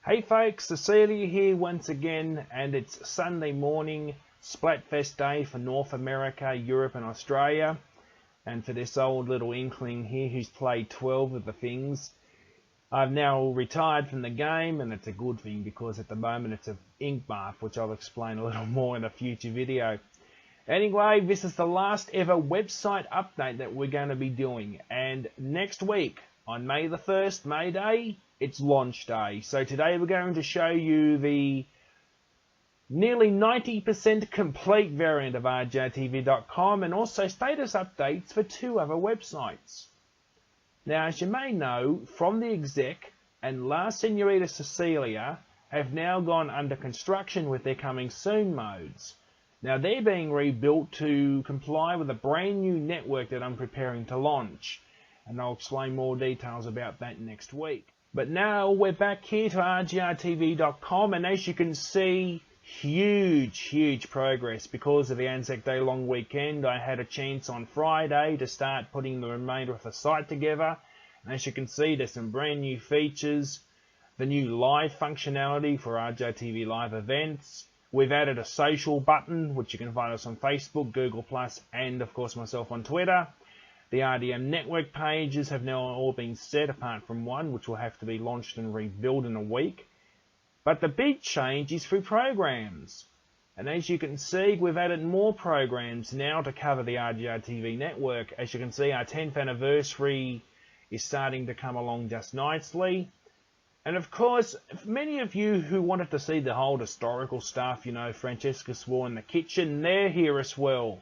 Hey folks, Cecilia here once again, and it's Sunday morning, Splatfest Day for North America, Europe and Australia. And for this old little inkling here who's played 12 of the things, I've now retired from the game, and it's a good thing because at the moment it's an ink bath, which I'll explain a little more in a future video. Anyway, this is the last ever website update that we're going to be doing, and next week on May the 1st, May Day, it's launch day. So today we're going to show you the nearly 90% complete variant of rjtv.com and also status updates for 2 other websites. Now, as you may know, From the Exec and La Senorita Cecilia have now gone under construction with their coming soon modes. Now, they're being rebuilt to comply with a brand new network that I'm preparing to launch, and I'll explain more details about that next week. But now we're back here to rgrtv.com, and as you can see, huge progress because of the Anzac Day long weekend. I had a chance on Friday to start putting the remainder of the site together, and as you can see, there's some brand new features, the new live functionality for RJTV live events. We've added a social button, which you can find us on Facebook, Google+, and of course myself on Twitter. The RDM network pages have now all been set, apart from one, which will have to be launched and rebuilt in a week. But the big change is through programs. And as you can see, we've added more programs now to cover the RGRTV network. As you can see, our 10th anniversary is starting to come along just nicely. And of course, many of you who wanted to see the whole historical stuff, you know, Francesca Swore in the Kitchen, they're here as well.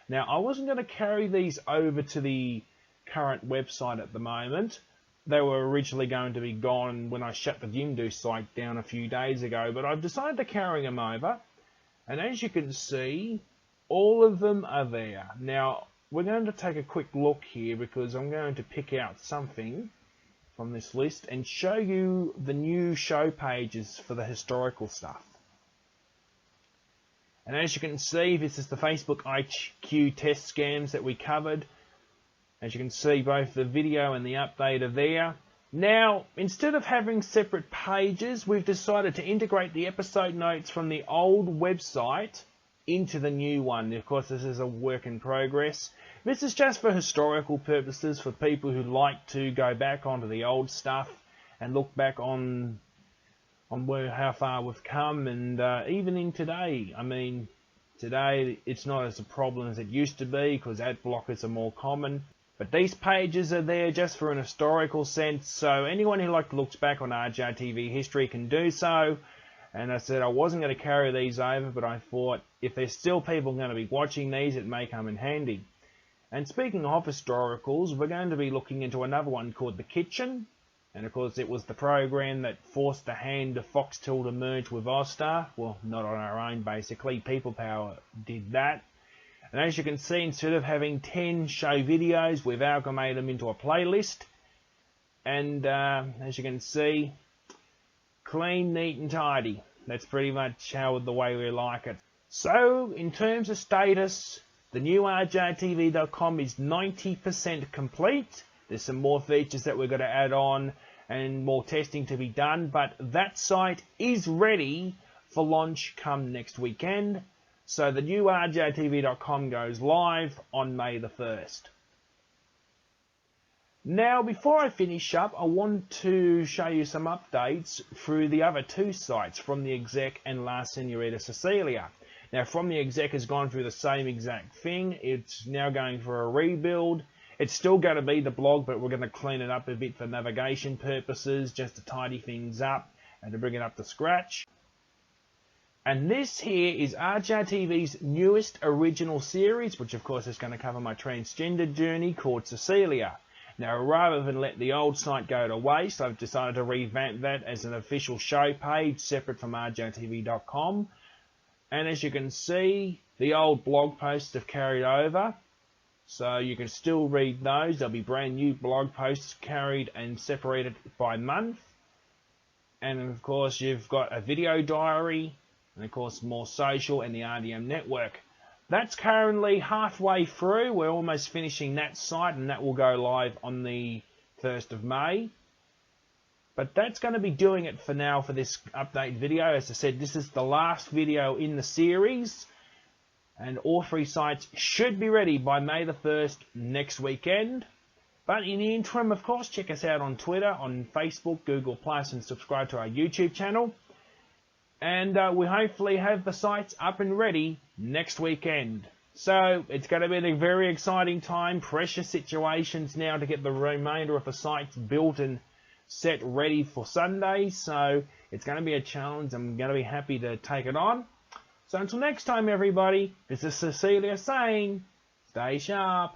Now, I wasn't going to carry these over to the current website at the moment. They were originally going to be gone when I shut the Jimdo site down a few days ago, but I've decided to carry them over. And as you can see, all of them are there. Now, we're going to take a quick look here because I'm going to pick out something from this list and show you the new show pages for the historical stuff. And as you can see, this is the Facebook IQ test scams that we covered. As you can see, both the video and the update are there. Now, instead of having separate pages, we've decided to integrate the episode notes from the old website into the new one. Of course, this is a work in progress. This is just for historical purposes, for people who like to go back onto the old stuff and look back on how far we've come, and even in today. I mean, today it's not as a problem as it used to be because ad blockers are more common. But these pages are there just for an historical sense, so anyone who looks back on RJTV history can do so. And I said I wasn't going to carry these over, but I thought if there's still people going to be watching these, it may come in handy. And speaking of historicals, we're going to be looking into another one called The Kitchen. And of course, it was the program that forced the hand of Foxtel to merge with Ozstar. Well, not on our own, basically. People Power did that. And as you can see, instead of having 10 show videos, we've amalgamated them into a playlist. And as you can see, clean, neat and tidy. That's pretty much the way we like it. So, in terms of status, the new rjtv.com is 90% complete. There's some more features that we're going to add on and more testing to be done, but that site is ready for launch come next weekend. So the new rjtv.com goes live on May the 1st. Now, before I finish up, I want to show you some updates through the other 2 sites, From the Exec and La Senorita Cecilia. Now, From the Exec has gone through the same exact thing. It's now going for a rebuild. It's still going to be the blog, but we're going to clean it up a bit for navigation purposes, just to tidy things up and to bring it up to scratch. And this here is RJTV's newest original series, which of course is going to cover my transgender journey, called Cecilia. Now, rather than let the old site go to waste, I've decided to revamp that as an official show page separate from rjtv.com. And as you can see, the old blog posts have carried over. So you can still read those. There'll be brand new blog posts carried and separated by month. And of course, you've got a video diary, and of course more social and the RDM network. That's currently halfway through. We're almost finishing that site, and that will go live on the 1st of May. But that's going to be doing it for now for this update video. As I said, this is the last video in the series. And all 3 sites should be ready by May the 1st next weekend. But in the interim, of course, check us out on Twitter, on Facebook, Google+, and subscribe to our YouTube channel. And we hopefully have the sites up and ready next weekend. So it's going to be a very exciting time. Pressure situations now to get the remainder of the sites built and set ready for Sunday. So it's going to be a challenge. I'm going to be happy to take it on. So until next time, everybody, this is Cecilia saying, stay sharp.